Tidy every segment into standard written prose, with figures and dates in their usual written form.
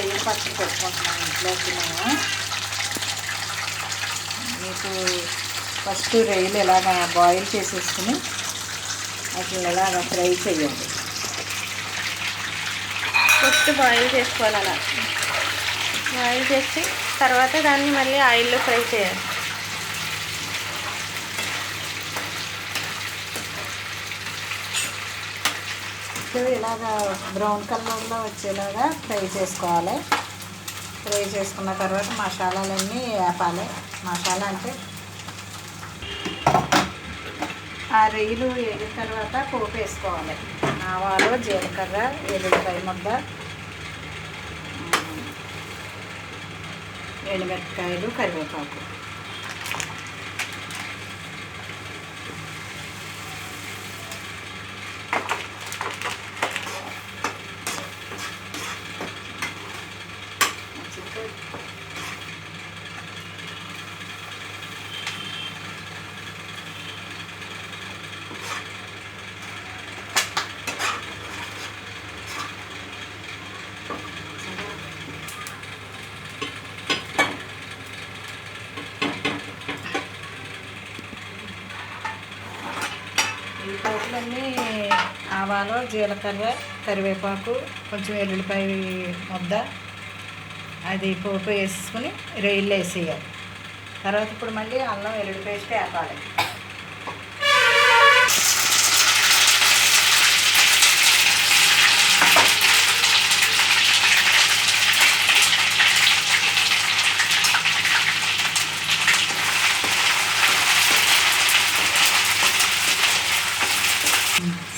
రొయ్యలు పచ్చడి పెట్టుకుంటున్నాం ఇంట్లోకి మేము. మీకు ఫస్ట్ రొయ్యలు ఇలాగ బాయిల్ చేసేసుకుని అట్లా ఇలాగ ఫ్రై చేయండి. ఫస్ట్ బాయిల్ చేసుకోవాలి. అలా బాయిల్ చేసి తర్వాత దాన్ని మళ్ళీ ఆయిల్లో ఫ్రై చేయాలి. ఇలాగ బ్రౌన్ కలర్లో వచ్చేలాగా ఫ్రై చేసుకోవాలి. ఫ్రై చేసుకున్న తర్వాత మసాలాలన్నీ వేపాలి. మసాలా అంటే ఆ రొయ్యలు వేగిన తర్వాత పోపు వేసుకోవాలి. ఆవాలు, జీలకర్ర, ఎల్లుల్లిపాయ ముద్ద, ఎండుమిరపకాయలు, కరివేపాకు. ఈ పోపులన్నీ ఆవాలు, జీలకర్ర, కరివేపాకు, కొంచెం ఎల్లుల్లిపాయ ముద్ద అది పోపు వేసుకుని రొయ్యలు వేసేయాలి. తర్వాత ఇప్పుడు మళ్ళీ అల్లం వెల్లుల్లి పేస్ట్ వేపాలి.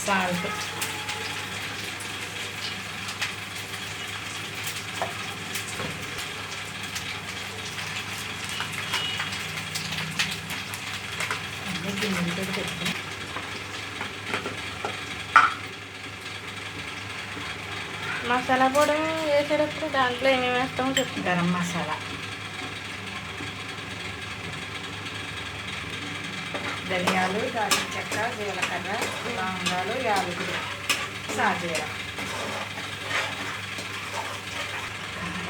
సాల్ట్, అన్నీ గిన్నెలతో పెట్టుకుని మసాలా కూడా వేసేటప్పుడు దాంట్లో ఏమేమి వేస్తామో చెప్తాను. గరం మసాలా, ధనియాలు, దాల్చిన చెక్క, జీలకర్ర, లవంగాలు, యాలకులు, సాజీర,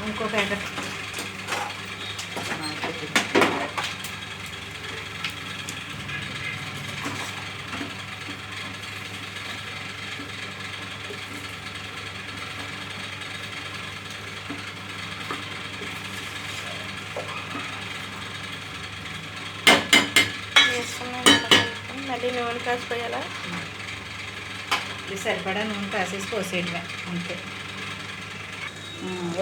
ఇంకో ప్యాకెట్ మళ్ళీ నూనె కాసిపోయాలా? ఇది సరిపడా నూనె కాసేసి పోసేయడమే అంతే.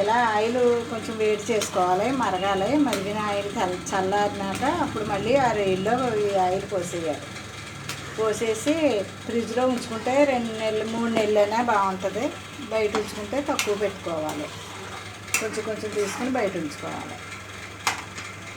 ఇలా ఆయిల్ కొంచెం వేడి చేసుకోవాలి, మరగాలి. మరిగిన ఆయిల్ చల్లారినాక అప్పుడు మళ్ళీ ఆ రొయ్యల్లో ఈ ఆయిల్ పోసేయాలి. పోసేసి ఫ్రిడ్జ్లో ఉంచుకుంటే 2 నెలలు 3 నెలలైనా బాగుంటుంది. బయట ఉంచుకుంటే తక్కువ పెట్టుకోవాలి. కొంచెం కొంచెం తీసుకుని బయట ఉంచుకోవాలి.